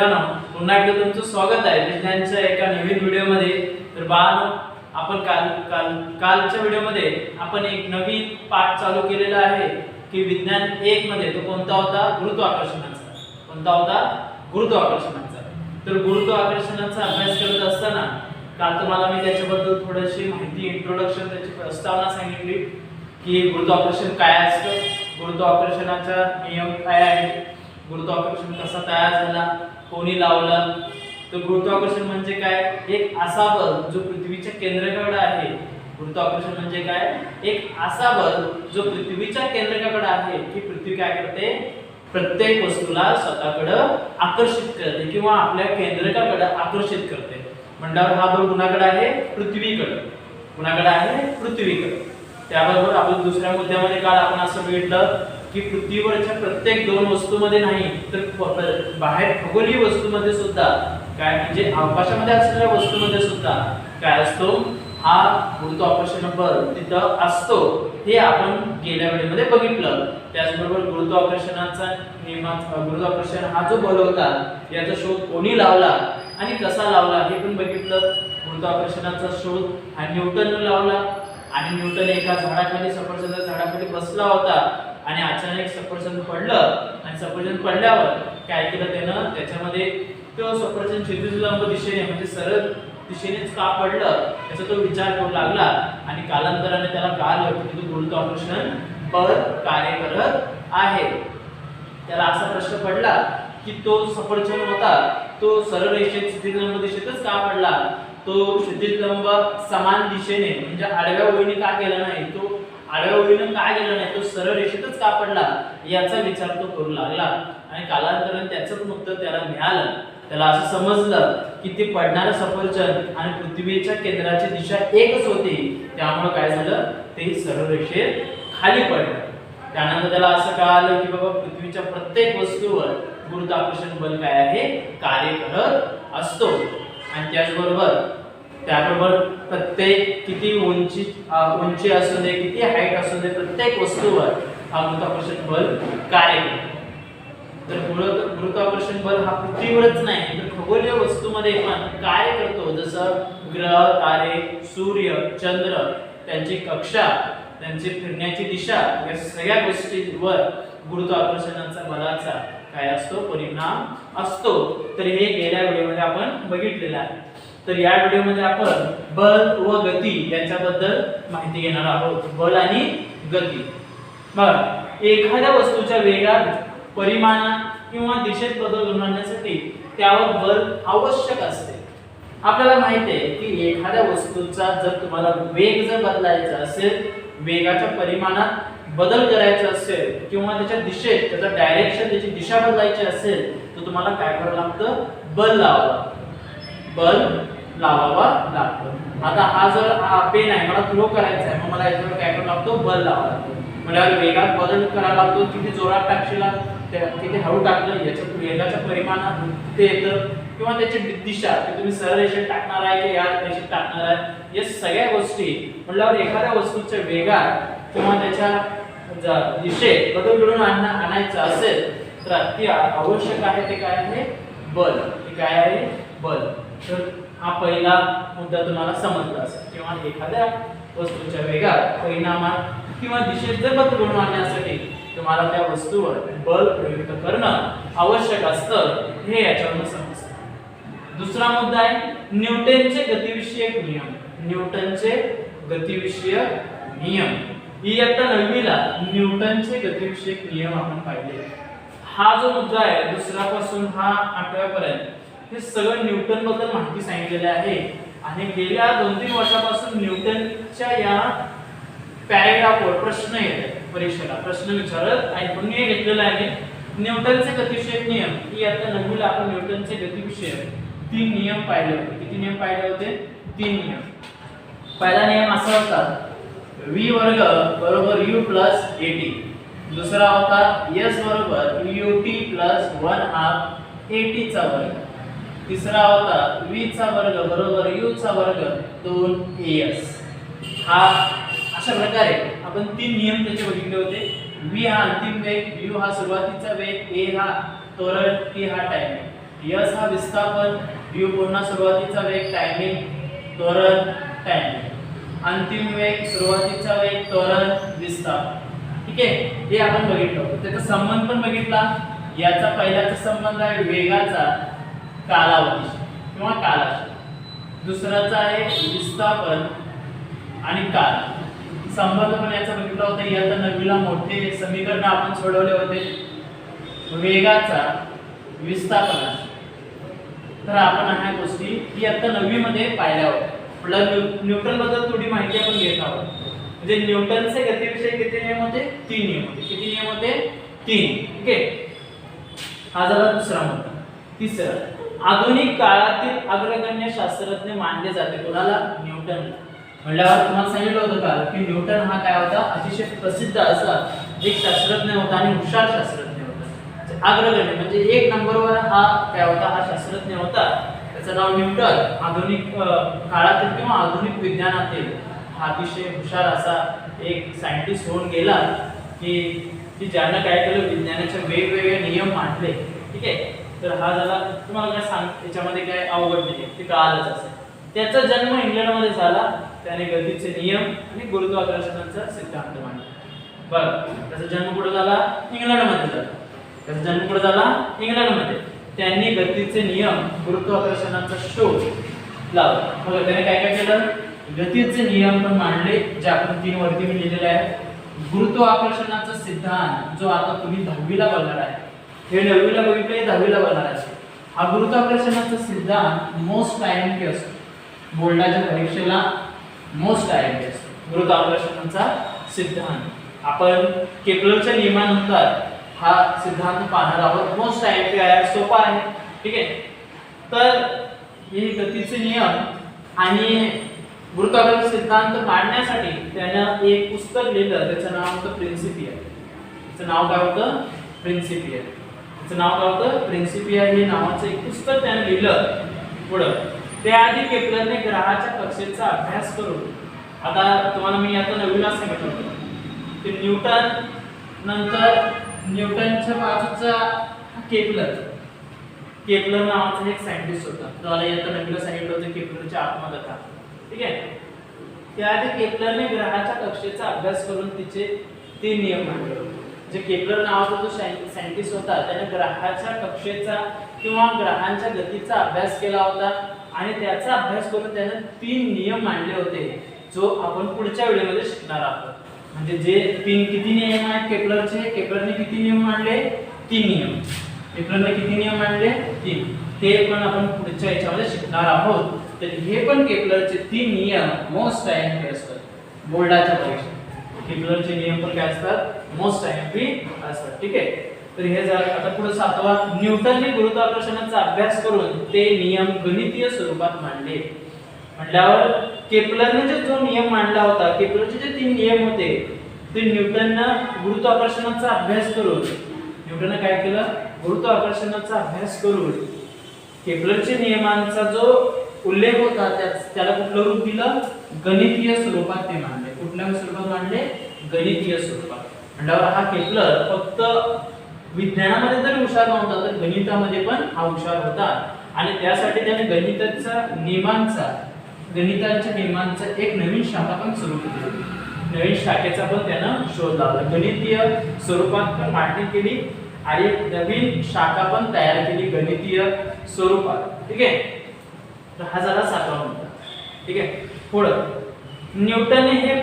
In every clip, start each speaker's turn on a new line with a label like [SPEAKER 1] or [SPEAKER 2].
[SPEAKER 1] पुन्हा एकदा तुमचं स्वागत आहे विज्ञानच्या एका नवीन व्हिडिओमध्ये। तर बाळांनो, आपण कालच्या व्हिडिओमध्ये आपण एक नवीन पाठ चालू केलेला आहे की विज्ञान 1 मध्ये तो कोणता होता? गुरुत्वाकर्षणाचा। कोणता होता? गुरुत्वाकर्षणाचा। तर गुरुत्वाकर्षणाचा अभ्यास करत असताना काल तुम्हाला मी त्याच्याबद्दल थोडीशी माहिती, इंट्रोडक्शन, त्याची प्रस्तावना सांगितली की गुरुत्वाकर्षण काय असतं, गुरुत्वाकर्षणाचा नियम काय आहे, गुरुत्वाकर्षण कसा तयार झाला, कोणी लावलं। तर गुरुत्वाकर्षण म्हणजे काय? एक असा बल जो पृथ्वीच्या केंद्राकडे आहे। गुरुत्वाकर्षण म्हणजे काय? एक असा बल जो पृथ्वीच्या केंद्राकडे आहे की पृथ्वी काय करते? प्रत्येक वस्तूला स्वतःकडे आकर्षित करते किंवा आपल्या केंद्राकडे आकर्षित करते। म्हणल्यावर हा बल कुणाकडे आहे? पृथ्वीकडे। कुणाकडे आहे? पृथ्वीकडे। त्याबरोबर आपण दुसऱ्या मुद्द्यामध्ये काल आपण असं बघितलं की पृथ्वीवरच्या प्रत्येक दोन वस्तूमध्ये नाही तर बाहेर खगोलीय वस्तूमध्ये सुद्धा काय म्हणजे अवकाशामध्ये असलेल्या वस्तूमध्ये सुद्धा काय असतो? हा गुरुत्वाकर्षण बल तिथं असतो। हे आपण गेल्या वेळेमध्ये बघितलं। त्याचबरोबर गुरुत्वाकर्षणाचा गुरुत्वाकर्षण हा जो बल होता याचा शोध कोणी लावला आणि कसा लावला हे पण बघितलं। गुरुत्वाकर्षणाचा शोध हा न्यूटनने लावला आणि न्यूटन एका झाडाखाली, सफरचंदाच्या झाडाखाली बसला होता आणि अचानक सफरचंद पडलं आणि सफरचंद पडल्यावर काय केलं त्यानं? त्याच्यामध्ये तो सफरचंद क्षैतिज लंब दिशेने म्हणजे सरळ दिशेनेच का पडलं याचा तो विचार करू लागला आणि कालांतराने त्याला कळालं की तो गुरुत्वाकर्षण बल कार्य करत आहे। त्याला असा प्रश्न पडला की तो सफरचंद होता तो सरळ रेषेत क्षैतिज लंब दिशेतच का पडला? तो क्षैतिज लंब समान दिशेने म्हणजे आडव्या ओळीने का गेला नाही? तो आडव्या ओळीने का गेला नाही? तो सरळ रेषेतच का पडला? याचा विचार तो करू लागला आणि कालांतराने त्याचं उत्तर त्याला मिळालं। त्याला असं समजलं की ते पडणारं सफरचंद आणि पृथ्वीच्या केंद्राची दिशा एकच होती, त्यामुळे काय झालं? ते सरळ रेषेत खाली पडलं। त्यानंतर त्याला असं कळालं की बाबा पृथ्वीच्या प्रत्येक वस्तूवर गुरुत्वाकर्षण बल काय आहे? कार्य करत असतो। आणि त्याबरोबर प्रत्येक किती उंची असू दे, किती हाईट असू दे, प्रत्येक वस्तूवर हा गुरुत्वाकर्षण बल कार्य करतो। तर गुरुत्वाकर्षण बल हा पृथ्वीवरच नाही तर खगोलीय वस्तूमध्ये पण कार्य करतो। जसं ग्रह, तारे, सूर्य, चंद्र, त्यांची कक्षा, त्यांची फिरण्याची दिशा, या सगळ्या गोष्टींवर गुरुत्वाकर्षणाचा बलाचा काय असतो? परिणाम असतो। तर हे गेल्या व्हिडिओमध्ये आपण बघितलेलं आहे। तर या व्हिडिओमध्ये आपण बल व गती यांच्याबद्दल माहिती घेणार आहोत। बल आणि गती। बघा, एखाद्या वस्तूच्या वेगात, परिमाणात किंवा दिशेत बदल घडवून आणण्यासाठी त्यावर बल आवश्यक असते। आपल्याला माहिती आहे की एखाद्या वस्तूचा जर तुम्हाला वेग जर बदलायचा असेल, वेगाच्या परिमाणात बदल करायचा असेल किंवा त्याच्या दिशेत, त्याचा डायरेक्शन, त्याची दिशा बदलायची असेल तर तुम्हाला काय करावं लागतं? बल लावावा लागतं। आता हा जर पेन आहे, मला थ्रो करायचा आहे, मग मला याच्यावर काय करावं लागतं? बल लावावं लागतं। म्हणजे वेगात बदल करावा लागतो, किती जोरात टाकशील, किती हळू टाकलं याच्या वेगाच्या परिमाणात ते येतं किंवा त्याची दिशा, की तुम्ही सरळ रेषेत टाकणार आहे की या रेषेत टाकणार आहे, या सगळ्या गोष्टी म्हणल्यावर एखाद्या वस्तूच्या वेगात किंवा त्याच्या दिशेत बदल घडवून आणायचा असेल तर अति आवश्यक आहे ते काय आहे? बल। हे काय आहे? बल। तर हा पहिला मुद्दा तुम्हाला समजला असेल। किंवा एखाद्या वस्तूच्या वेगात, परिणामात किंवा दिशेत जर बदल घडवून आणण्यासाठी तुम्हाला त्या वस्तूवर बल प्रयुक्त करणं आवश्यक असतं, हे याच्यावरून समजतं। दुसरा मुद्दा आहे न्यूटनचे गतिविषयक नियम। न्यूटनचे गतिविषयक नियम। इयत्ता 9वीला न्यूटनचे गतिविषयक नियम आपण पाहिले। हा जो मुद्दा आहे दुसऱ्यापासून हा 8व्यापर्यंत हे सगळं न्यूटन बद्दल माहिती सांगितलेली आहे आणि गेल्या 2-3 वर्षापासून न्यूटनच्या या पॅराग्राफवर प्रश्न येतात परीक्षेला, प्रश्न विचारत आणि पण मी घेतलेला आहे न्यूटनचे गतिविषयक नियम। इयत्ता 9वीला आपण न्यूटनचे गतिविषयक 3 नियम पाहिले होते। किती नियम पाहिले होते? 3 नियम। पहिला नियम असा होता v वर्ग बरोबर u प्लस at। दुसरा होता s बरोबर ut प्लस 1/2 at चा वर्ग। तिसरा होता v चा वर्ग बरोबर u चा वर्ग 2as। हा अशा प्रकारे आपण 3 नियम त्याचे बघितले होते। v हा अंतिम वेग, u हा सुरुवातीचा वेग, a हा त्वरण, t हा टाइम। यस हा विस्थापन, यू पुन्हा सुरुवातीचा वेग टायमिंग, त्वरण टायमिंग, अंतिम वेग, सुरुवातीचा वेग, त्वरण, विस्थापन. ठीक आहे, हे आपण बघितलं. त्याचा संबंध पण बघितला. याचा पहिल्याचा संबंध आहे वेगाचा कालावधीशी किंवा कालाशी. दुसराचा आहे विस्थापन आणि काल. संबंध पण याचा बघितला होता. याचा नववीला मोठे समीकरण आपण सोडवले होते वेगाचा विस्थापनाशी. तर आपण ह्या गोष्टी ही आता 9वी मध्ये पाहिल्या होत्या. आपल्याला न्यूटन बद्दल थोडी माहिती आपण घेत आहोत. म्हणजे न्यूटनचे गतीविषयी किती नियम होते? 3 नियम होते. किती नियम होते? 3. ठीक आहे, हा झाला दुसरा मुद्दा. तिसरा, आधुनिक काळातील अग्रगण्य शास्त्रज्ञ मानले जाते कोणाला? न्यूटन. म्हणल्यावर तुम्हाला सांगितलं होतं का की न्यूटन हा काय होता? अतिशय प्रसिद्ध असा एक शास्त्रज्ञ होता आणि हुशार शास्त्रज्ञ होता. अग्रगण्य म्हणजे 1 नंबरवर हा काय होता? हा शास्त्रज्ञ होता. त्याचं नाव न्यूटन. आधुनिक काळातील किंवा आधुनिक विज्ञानातील हा अतिशय हुशार असा एक सायंटिस्ट होऊन गेला की ज्यानं काय केलं? विज्ञानाचे वेगवेगळे नियम मांडले. ठीक आहे, तर हा झाला. तुम्हाला काय सांग त्याच्यामध्ये काय अवघड नाही, ते कळालंच असेल. त्याचा जन्म इंग्लंडमध्ये झाला. त्याने गतीचे नियम आणि गुरुत्वाकर्षणाचा सिद्धांत मांडला. बरं, त्याचा जन्म कुठे झाला? इंग्लंडमध्ये झाला. त्याचा जन्म कुठे झाला? इंग्लंडमध्ये. त्यांनी गतीचे नियम, गुरुत्वाकर्षणाचा शोध लावला. मग त्याने काय काय केलं? गतीचे नियम पण मांडले, जे आपण 3 वरती मी लिहिलेले आहे. गुरुत्वाकर्षणाचा सिद्धांत, जो आता तुम्ही 10वीला बघणार आहे. हे 9वीला बघितले, 10वीला बघणार आहे. हा गुरुत्वाकर्षणाचा सिद्धांत मोस्ट आयएमपी असतो. बोर्डाच्या परीक्षेला मोस्ट आयएमपी असतो गुरुत्वाकर्षणाचा सिद्धांत. आपण केपलरच्या नियमानुसार हा सिद्धांत पाहणार आहोत. मोस्ट आयएमपी आहे, सोपा आहे. ठीक आहे, तर हे गतीचे नियम आणि गुरुत्वाकर्षण सिद्धांत मांडण्यासाठी त्यानं एक पुस्तक लिहिलं. त्याचं नाव होतं प्रिन्सिपिया. त्याचं नाव काय होतं? प्रिन्सिपिया. त्याचं नाव काय होतं? प्रिन्सिपिया हे नावाचं एक पुस्तक त्याने लिहिलं. पुढं त्याआधी केपलरने ग्रहाच्या कक्षेचा अभ्यास करून, आता तुम्हाला मी आता 9वीला सांगितलं होतं की न्यूटन नंतर न्यूटनच्या बाजूचा केपलर नावाचा एक सायंटिस्ट होता. त्याला आता 9वीला सांगितलं होतं केपलरच्या आत्मकथा. ठीक आहे, त्याआधी केपलरने ग्रहाच्या कक्षेचा अभ्यास करून तिचे 3 नियम मांडले होते. जे केपलर नावाचा जो सायंटिस्ट होता त्याने ग्रहाच्या कक्षेचा किंवा ग्रहांच्या गतीचा अभ्यास केला होता आणि त्याचा अभ्यास करून त्याने 3 नियम मांडले होते, जो आपण पुढच्या व्हिडिओमध्ये शिकणार आहोत. म्हणजे जे 3 किती नियम आहेत केपलरचे? केपलरने किती नियम मांडले? 3 नियम. केपलरने किती नियम मांडले? 3. ते पण आपण पुढच्या याच्यामध्ये शिकणार आहोत. तर हे पण केपलरचे 3 नियम मोस्ट आयएमपी असतात बोर्डाच्या परीक्षेत. केपलरचे नियम पण काय असतात? मोस्ट आयएमपी असतात. ठीक आहे, तर हे झालं. आता पुढे 7वा, न्यूटनने गुरुत्वाकर्षणाचा अभ्यास करून ते नियम गणितीय स्वरूपात मांडले. म्हटल्यावर केपलरने जो नियम मांडला होता, केपलरचे जे 3 नियम होते ते न्यूटननं गुरुत्वाकर्षणाचा अभ्यास करून, न्यूटनने काय केलं? गुरुत्वाकर्षणाचा अभ्यास करून केपलरच्या नियमांचा जो उल्लेख होता त्याला कुठलं रूप दिलं? गणितीय स्वरूपात ते मांडले. कुठल्या स्वरूपात मांडले? गणितीय स्वरूपात. म्हटल्यावर हा केपलर फक्त विज्ञानामध्ये जर हुशार नव्हता तर गणितामध्ये पण हा हुशार होता आणि त्यासाठी त्याने गणिताच्या नियमांचा एक नवीन शाखा पण सुरू केली. नवीन शाखेचा पण त्यानं शोध लावला. गणितीय स्वरूपात पण मांडणी केली आणि एक नवीन शाखा पण तयार केली गणितीय स्वरूपात. ठीक आहे, तर हा झाला 7वा मुद्दा. ठीक आहे, पुढं न्यूटन हे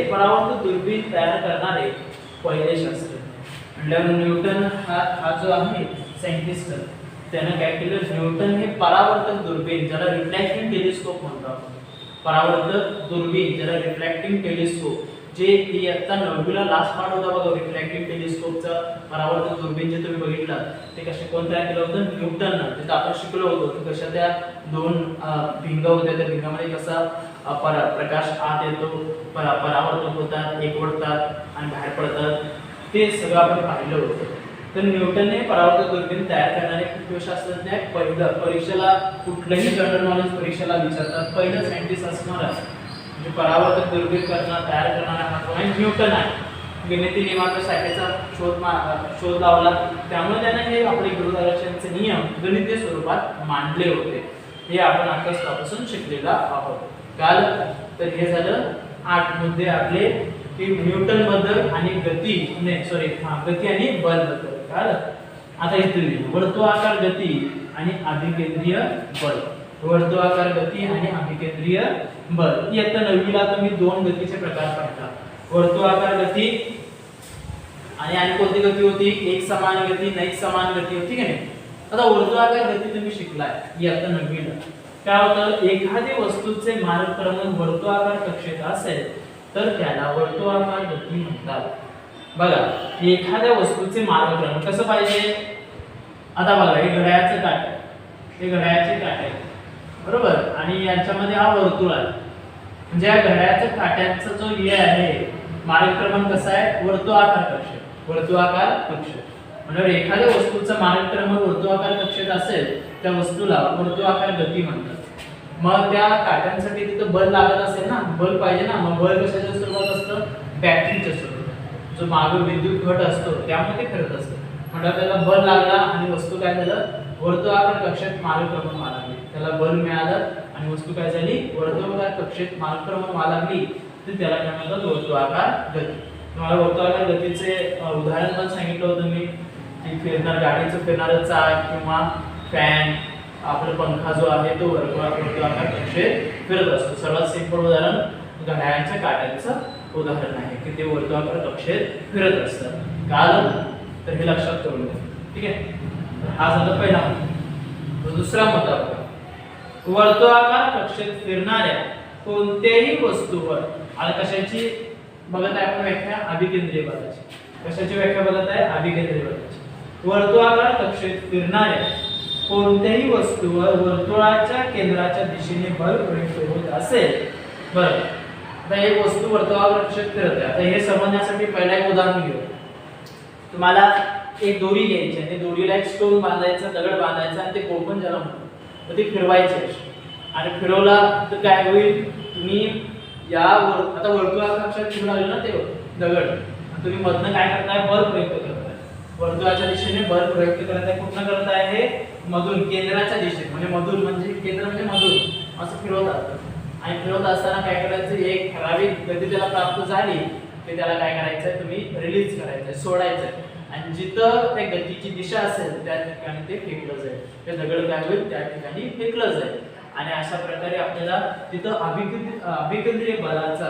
[SPEAKER 1] परावर्तक दुर्बीण तयार करणारे पहिले शास्त्रज्ञ. म्हणजे न्यूटन हा जो आहे सायंटिस्ट, त्याने काय केलं? न्यूटन हे परावर्तक दुर्बीण, ज्याला रिफ्लॅक्टिंग टेलिस्कोप म्हणतात. परावर्तक दुर्बीण ज्याला रिफ्लॅक्टिंग टेलिस्कोप, जे आता 9वीला लास्ट पार्ट होता बघा रिफ्लॅक्टिंग टेलिस्कोपचा. परावर्तक दुर्बीण जे तुम्ही बघितलं ते कसे कोण तयार केलं होतं? न्यूटननं. तिथं आपण शिकलो होतो की कशा त्या 2 भिंग होत्या, त्या भिंगामध्ये कसा प्रकाश आत येतो, परावर्तक होतात, एकवटतात आणि बाहेर पडतात, ते सगळं आपण पाहिलं होतं. तर न्यूटनने परावर्तक दुर्बीण तयार करणारे खूप शास्त्रज्ञ आहेत. पहिलं परीक्षेला कुठलंही जनरल नॉलेज परीक्षेला विचारतात, पहिलं सायंटिस्ट असणार म्हणजे परावर्तक दुर्बीण तयार करणारा हा कोण आहे? न्यूटन आहे. गणिती नियमाच्या शाखेचा शोध लावला, त्यामुळे त्याने हे आपले गुरुत्वाकर्षणाचे नियम गणितीय स्वरूपात मांडले होते. हे आपण आतापासून शिकलेला आहोत. काल तर हे झालं 8 मुद्दे आपले की न्यूटन बद्दल आणि गती आणि बल बद्दल. काल आता इथे वर्तुळाकार गती आणि अभिकेंद्रीय बल. वर्तुळाकार गती आणि अभिकेंद्रीय बल. इयत्ता 9वीला तुम्ही 2 गतीचे प्रकार पाहिला. वर्तुळाकार गती आणि कोणती गती होती? एक समान गती, नैक समान गती होती की नाही. आता वर्तुळाकार गती तुम्ही शिकलाय इयत्ता 9वीला. काय होतं? एखाद्या वस्तूचे मार्गक्रमण वर्तुळाकार कक्षेत असेल तर त्याला वर्तुळाकार गती म्हणतात. बघा, एखाद्या वस्तूचे मार्गक्रमण कसं पाहिजे? आता बघा, हे घड्याळाचं काठ आहे, हे घड्याळाचे काठ आहे, बरोबर, आणि यांच्यामध्ये हा वर्तुळ आहे. म्हणजे या घड्याळाच्या काट्याचा जो हे आहे मार्गक्रमण कसं आहे? वर्तुळाकार कक्षेत. वर्तुळाकार कक्षेत म्हणजे एखाद्या वस्तूचं मार्गक्रमण वर्तुळाकार कक्षेत असेल त्या वस्तूला वर्तुळाकार गती म्हणतात. मग त्या काट्यांसाठी तिथं बल लागत असेल ना, बल पाहिजे ना. मग बल कशाच्या स्वरूपात असतं? बॅटरीच्या स्वरूपात. जो मागे विद्युत घट असतो त्यामुळे ते फिरत असतं. म्हणजे त्याला बल लागला आणि वस्तू काय झालं? वर्तुळाकार कक्षेत मार्गक्रमण लागली. त्याला बल मिळालं आणि वस्तू काय झाली? वर्तुळाकार कक्षेत मार्गक्रमण लागली, तर त्याला काय म्हणतात? वर्तुळाकार गती. तुम्हाला वर्तुळाकार गतीचे उदाहरण पण सांगितलं होतं मी, की गाडीचं फिरणारं चाक किंवा फॅन, आपला पंखा जो आहे तो वर्तुळाकार कक्षेत फिरत असतो. सर्वात सिंपल उदाहरण घड्याळाच्या काट्याचं उदाहरण आहे की ते वर्तुळाकार कक्षेत फिरत असतात. काल तर हे लक्षात करून घ्या. ठीक आहे, हा झाला पहिला मुद्दा. दुसरा मुद्दा बघा, वर्तुळाकार कक्षेत फिरणाऱ्या कोणत्याही वस्तूवर, आता कशाची बघत आहे आपण व्याख्या? अभिकेंद्रीय बलाची. कशाची व्याख्या बघत आहे? अभिकेंद्रीय बलाची. वर्तुळाकार कक्षेत फिरणाऱ्या कोणत्याही वस्तूवर वर्तुळाच्या केंद्राच्या दिशेने बल प्रयुक्त होत असेल, बरं, आता एक वस्तू वर्तुळाकार कक्षेत फिरत आहे. आता हे समजण्यासाठी पहिला एक उदाहरण घेऊ. तुम्हाला एक दोरी घ्यायची आणि दोरीला एक स्टोन बांधायचा, दगड बांधायचा आणि ते कोपण ज्याला म्हणतो तर ते फिरवायचे. आणि फिरवला तर काय होईल? तुम्ही आता वर्तुळाकार कक्षेत फिरवलं ना ते दगड, तुम्ही मधनं काय करताय? बल प्रयुक्त करताय. वर्तुळाच्या दिशेने बल प्रयुक्त करत आहे. कुठनं करत आहे? मधून, केंद्राच्या दिशेने. म्हणजे मधून म्हणजे केंद्र म्हणजे मधून असं फिरवतात. आणि फिरवत असताना काय करायचं? एक ठराविक गती त्याला प्राप्त झाली की त्याला काय करायचंय? तुम्ही रिलीज करायचंय, सोडायचंय. आणि जिथं त्या गतीची दिशा असेल त्या ठिकाणी ते फेकलं जाईल. ते दगड काय होईल? त्या ठिकाणी फेकलं जाईल. आणि अशा प्रकारे आपल्याला तिथं अभिकेंद्रीय बलाचा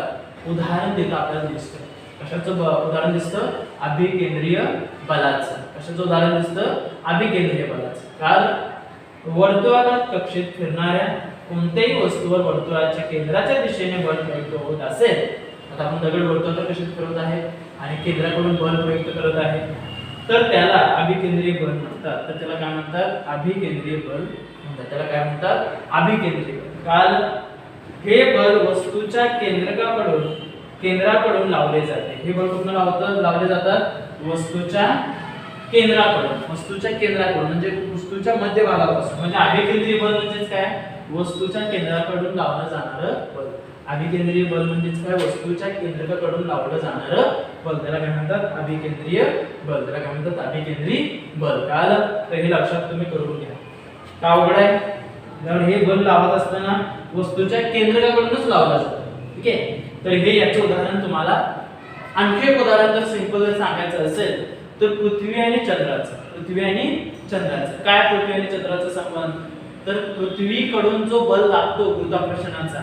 [SPEAKER 1] उदाहरण तिथं आपल्याला दिसतं. कशाचं उदाहरण दिसतं? अभिकेंद्रीय बलाचं. कशाचं उदाहरण दिसतं? अभिकेंद्रीय बलाचं. कारण वर्तुळाकार कक्षेत फिरणाऱ्या कोणत्याही वस्तूवर वर्तुळाच्या केंद्राच्या दिशेने बल प्रयुक्त होत असेल, आता आपण दगड वर्तुळाकार कक्षेत फिरवत आहे आणि केंद्राकडून बल प्रयुक्त करत आहे, तर त्याला अभिकेंद्रीय बल म्हणतात. तर त्याला काय म्हणतात? अभिकेंद्रीय बल म्हणतात. त्याला काय म्हणतात? अभिकेंद्रीय बल. कारण हे बल वस्तूच्या केंद्राकडून लावले जाते. हे बल कुठून लावले जातात? वस्तूच्या केंद्राकडून म्हणजे वस्तूच्या मध्यभागापासून. म्हणजे अभिकेंद्रीय बल म्हणजेच काय? वस्तूच्या केंद्राकडून लावलं जाणारं बल. अभिकेंद्रीय बल म्हणजेच काय? वस्तूच्या केंद्रकाकडून लावलं जाणारं बल. त्याला काय म्हणतात? अभिकेंद्रीय बल. त्याला काय म्हणतात? अभिकेंद्रीय बल. कळलं? तर हे लक्षात तुम्ही करून घ्या. का अवघड आहे? जर हे बल लावत असताना वस्तूच्या केंद्रकाकडूनच लावलं जातं. ठीक आहे, तर हे याचं उदाहरण तुम्हाला. आणखी एक उदाहरण जर सिंपल जर सांगायचं असेल तर पृथ्वी आणि चंद्राचं. काय पृथ्वी आणि चंद्राचा संबंध? तर पृथ्वीकडून जो बल लागतो गुरुत्वाकर्षणाचा,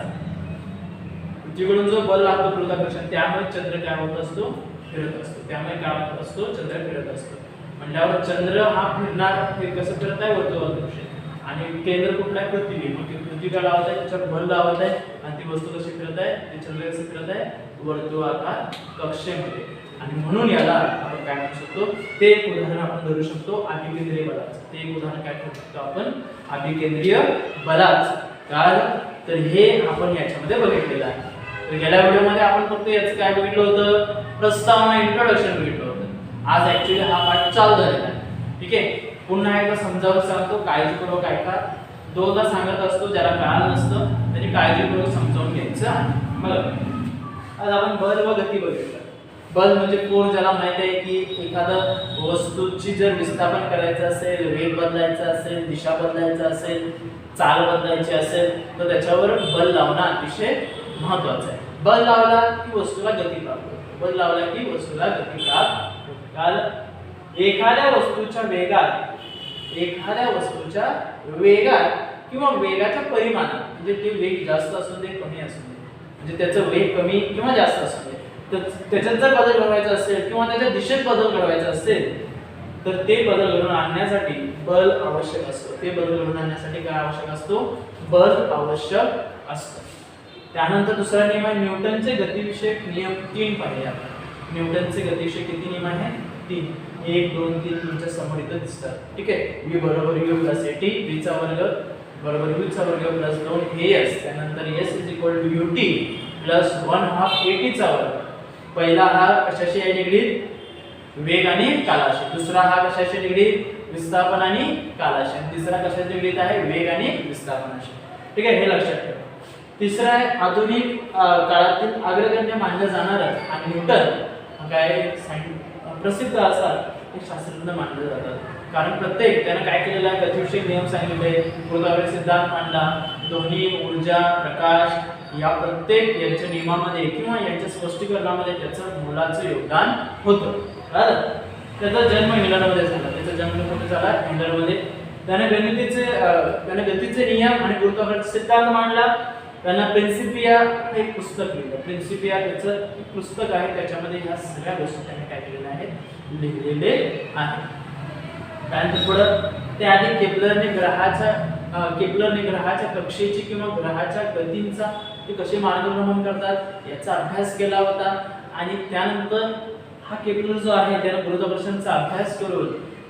[SPEAKER 1] त्यामुळे चंद्र काय होत असतो? फिरत असतो. चंद्र फिरत असतो. म्हणल्यावर चंद्र हा फिरणार, कसं फिरत आहे? वर्तुळाकार कक्षेत. आणि केंद्र कुठला आहे? पृथ्वी. मग पृथ्वी काय लावत आहे? त्याच्यावर बल लावत आहे आणि ती वस्तू कशी फिरत आहे? ते चंद्र कसं फिरत आहे? वर्तुळाकार कक्षेमध्ये. आणि म्हणून याला आपण काय म्हणू शकतो? ते एक उदाहरण आपण धरू शकतो अभिकेंद्रीय बलाचं. ते एक उदाहरण काय करू शकतो आपण? अभिकेंद्रीय बलाचं. कारण तर हे आपण याच्यामध्ये बघितलेलं आहे. तर गेल्या व्हिडिओमध्ये आपण फक्त याचं काय बघितलं होतं? प्रस्तावना, इंट्रोडक्शन बघितलं होतं. आज ऍक्च्युअली हा पाठ चालू झालेला आहे. ठीक आहे, पुन्हा एकदा समजावून सांगतो, काळजीपूर्वक ऐका. दोनदा सांगत असतो, ज्याला कळालं नसतं त्यांनी काळजीपूर्वक समजावून घ्यायचं आहे. बघा, आज आपण बल व गती बघितलं. बल म्हणजे फोर्स, ज्याला माहित आहे की एखादं वस्तूची जर विस्थापन करायचं असेल, वेग बदलायचा असेल, दिशा बदलायचा असेल, चाल बदलायची असेल तर त्याच्यावर बल लावणं अतिशय महत्त्वाचं आहे. बल लावला की वस्तूला गती प्राप्त होते. बल लावला की वस्तूला गती प्राप्त होते. कारण एखाद्या वस्तूच्या वेगात किंवा वेगाच्या परिमाणात, म्हणजे ते वेग जास्त असू दे कमी असू दे, म्हणजे त्याचं वेग कमी किंवा जास्त असू दे, तर त्याच्यात जर बदल घडवायचा असेल किंवा त्याच्या दिशेत बदल घडवायचा असेल तर ते बदल घडवून आणण्यासाठी बल आवश्यक असतो. ते बदल घडवून आणण्यासाठी काय आवश्यक असतो? बल आवश्यक असतं. त्यानंतर दुसरा नियम आहे न्यूटनचे गतिविषयक नियम 3 पाहिले आपण. न्यूटनचे गतिविषयक किती नियम आहेत? 3. 1 2 3 तुमच्या समोर इथे दिसतात. ठीक आहे. v बरोबर u + at, v चा वर्ग बरोबर u चा वर्ग + 2 as, त्यानंतर s = ut + 1/2 at चा वर्ग. पहिला हा कशाशी आहे निगडीत? वेग आणि कालाशी. दुसरा हा कशाशी निगडीत? विस्थापन आणि कालाशी. आणि तिसरा कशाशी निगडीत आहे? वेग आणि विस्थापनाशी. ठीक आहे, हे लक्षात ठेवा. तिसरा आहे आधुनिक काळातील अग्रगण्य मानलं जाणारा आणि न्यूटन काय प्रसिद्ध असा एक शास्त्रज्ञ मानले जातात. कारण त्यानं काय केलेलं आहे? गतिविषयक नियम सांगितले, गुरुत्वाकर्षण सिद्धांत मांडला, ध्वनी, ऊर्जा, प्रकाश या प्रत्येक यांच्या नियमामध्ये किंवा यांच्या स्पष्टीकरणामध्ये त्याचं मोलाचं योगदान होतं. त्याचा जन्म इंग्लंडमध्ये झाला. त्याचा जन्म कुठे झाला? इंग्लंडमध्ये. त्याने गतीचे नियम आणि गुरुत्वाकर्षण सिद्धांत मांडला. त्यांना प्रिन्सिपिया हे एक पुस्तक लिहिलं. प्रिन्सिपिया त्याचं एक पुस्तक आहे, त्याच्यामध्ये ह्या सगळ्या गोष्टी त्याने काय केलेल्या आहेत? लिहिलेले आहेत. त्यानंतर पुढं त्याआधी केप्लरने ग्रहाच्या कक्षेची किंवा ग्रहाच्या गतींचा ते कसे मार्गक्रमण करतात याचा अभ्यास केला होता. आणि त्यानंतर हा केप्लर जो आहे त्याने गुरुत्वाकर्षणाचा अभ्यास करून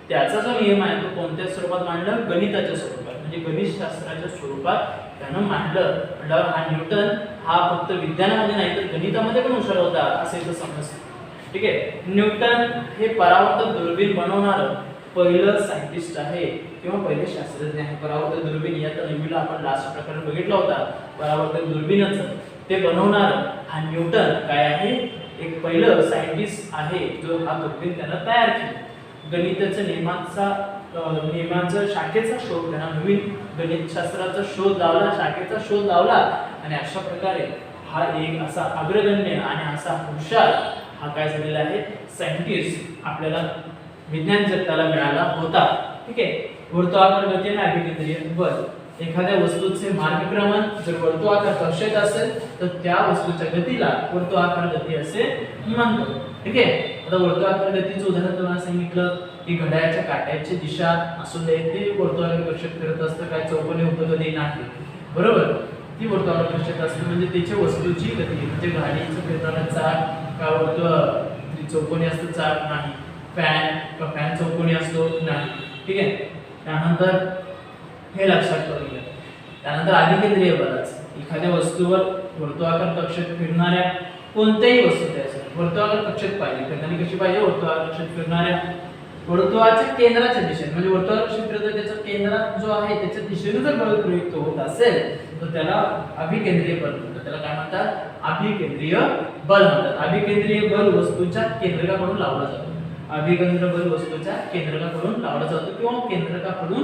[SPEAKER 1] त्याचा जो नियम आहे तो कोणत्या स्वरूपात मांडला? गणिताच्या स्वरूपात, म्हणजे गणितशास्त्राच्या स्वरूपात त्यानं मांडलं. म्हणजे हा न्यूटन हा फक्त विज्ञानामध्ये नाही तर गणितामध्ये पण हुशार होता असे इथं समजतं. ठीक आहे. न्यूटन हे परावर्तक दुर्बीण बनवणारं पहिलं सायंटिस्ट आहे किंवा पहिले शास्त्रज्ञ आहे. परावर्तक दुर्बीण या तर नेहमीला आपण लास्ट प्रकरण बघितला होता. परावर्तक दुर्बीणचं ते बनवणारं हा न्यूटन काय आहे? एक पहिलं सायंटिस्ट आहे जो हा दुर्बीण त्यानं तयार केली. गणिताच्या नियमांचा शाखेचा शोध, त्यांना नवीन गणितशास्त्राचा शोध लावला, शाखेचा शोध लावला. आणि अशा प्रकारे हा एक असा अग्रगण्य आणि असा हुशार हा काय झालेला आहे? सायंटिस्ट आपल्याला विज्ञान जगताला मिळाला होता. ठीक आहे. वर्तुळाकार गती आणि अभिकेंद्रीय बल. एखाद्या वस्तूचे मार्गक्रमण जर वर्तुळाकार कक्षेत असेल तर त्या वस्तूच्या गतीला वर्तुळाकार गती असे म्हणतो. ठीक आहे. आता वर्तुळाकार गतीचं उदाहरण तुम्हाला सांगितलं की घड्याळाच्या काट्याची दिशा असू दे ते वर्तुळाकार कक्षेत फिरत असतं. काय चौकोनी होतं कधी नाही, बरोबर? ती वर्तुळाकार कक्षेत असते म्हणजे त्याच्या वस्तूची गती, म्हणजे गाडीचं फिरणारा चाक का वर्तुळ चौकोनी असतं? चाक नाही. फॅन चौकोनी असतो? नाही. ठीक आहे. त्यानंतर हे लक्षात करून घ्या. त्यानंतर अभिकेंद्रीय बलाच एखाद्या वस्तूवर वर्तुळाकार कक्षेत फिरणाऱ्या कोणत्याही वस्तू असेल वर्तुळाकार कक्षेत पाहिजे. फिरणारी कशी पाहिजे? वर्तुळाकार कक्षेत फिरणाऱ्या वर्तुळाच्या केंद्राच्या दिशेने, म्हणजे वर्तुळाकार कक्षेत फिरतोय त्याचा केंद्र जो आहे त्याच्या दिशेने जर बल प्रयुक्त होत असेल तर त्याला अभिकेंद्रीय बल म्हणतात. त्याला काय म्हणतात? अभिकेंद्रीय बल म्हणतात. अभिकेंद्रीय बल वस्तूच्या केंद्रकाकडून लावला जातो. अभिकेंद्र बल वस्तूच्या केंद्रकाकडून लावला जातो किंवा केंद्रकाकडून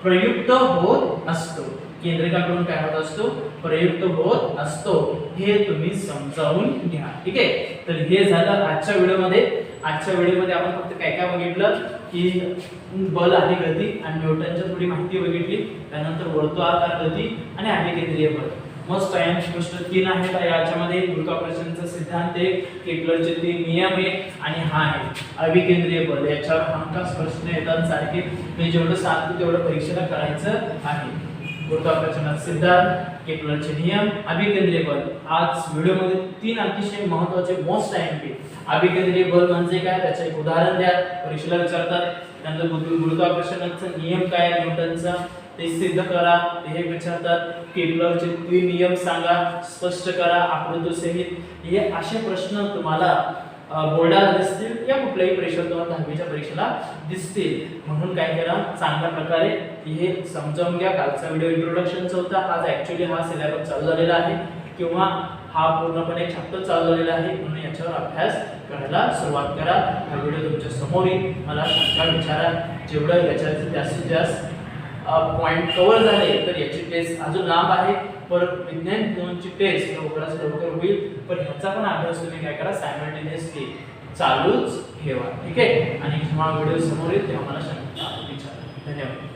[SPEAKER 1] प्रयुक्त होत असतो. केंद्रकाकडून काय होत असतो? प्रयुक्त होत असतो. हे तुम्ही समजावून घ्या. ठीक आहे. तर हे झालं आजच्या व्हिडिओमध्ये. आजच्या व्हिडिओमध्ये आपण फक्त काय काय बघितलं की बल आणि गती आणि न्यूटनची थोडी माहिती बघितली. त्यानंतर वर्तुळाकार गती आणि अभिकेंद्रीय बल. मस्त आहे. गोष्ट 3 आहे याच्यामध्ये. गुरुत्वाकर्षणाचा सिद्धांत आहे, केप्लरचे 3 नियम आहे आणि हा आहे अभिकेंद्रीय बल. याच्यावर हमखास प्रश्न येतात सारखे. मी जेवढं सांगतो तेवढं परीक्षेला करायचं आहे. गुरुत्वाकर्षणाचा सिद्धांत, केप्लरचे नियम, अभिकेंद्रीय बल. आज व्हिडिओमध्ये 3 अतिशय महत्त्वाचे मोस्ट आहे. अभिकेंद्रीय बल म्हणजे काय त्याचं एक उदाहरण द्या, परीक्षेला विचारतात. त्यानंतर गुरुत्वाकर्षणाचा नियम काय न्यूटनचा ते सिद्ध करा, हे विचारतात. केप्लरचे 3 नियम सांगा, स्पष्ट करा आकृतीसहित. हे असे प्रश्न तुम्हाला बोर्डाला दिसतील या कुठल्याही परीक्षेत तुम्हाला 10वीच्या परीक्षेला दिसतील. म्हणून काय करा, चांगल्या प्रकारे हे समजावून घ्या. कालचा व्हिडिओ इंट्रोडक्शनचा होता. आज ऍक्च्युअली हा सिलेबस चालू झालेला आहे किंवा हा पूर्णपणे चॅप्टर चालू झालेला आहे म्हणून याच्यावर अभ्यास करायला सुरुवात करा. हा व्हिडिओ तुमच्या समोर येईल. मला शंका विचारा. जेवढं याच्यात जास्तीत जास्त पॉइंट कव्हर झाले तर याची टेस्ट अजून लांब आहे. पर विज्ञान 2 ची टेस्ट लवकरात लवकर होईल. पण ह्याचा पण अभ्यास तुम्ही काय करा, सायमल्टेनियसली चालूच ठेवा. ठीक आहे. आणि जेव्हा व्हिडिओ समोर येईल तेव्हा मला शंका विचारा. धन्यवाद.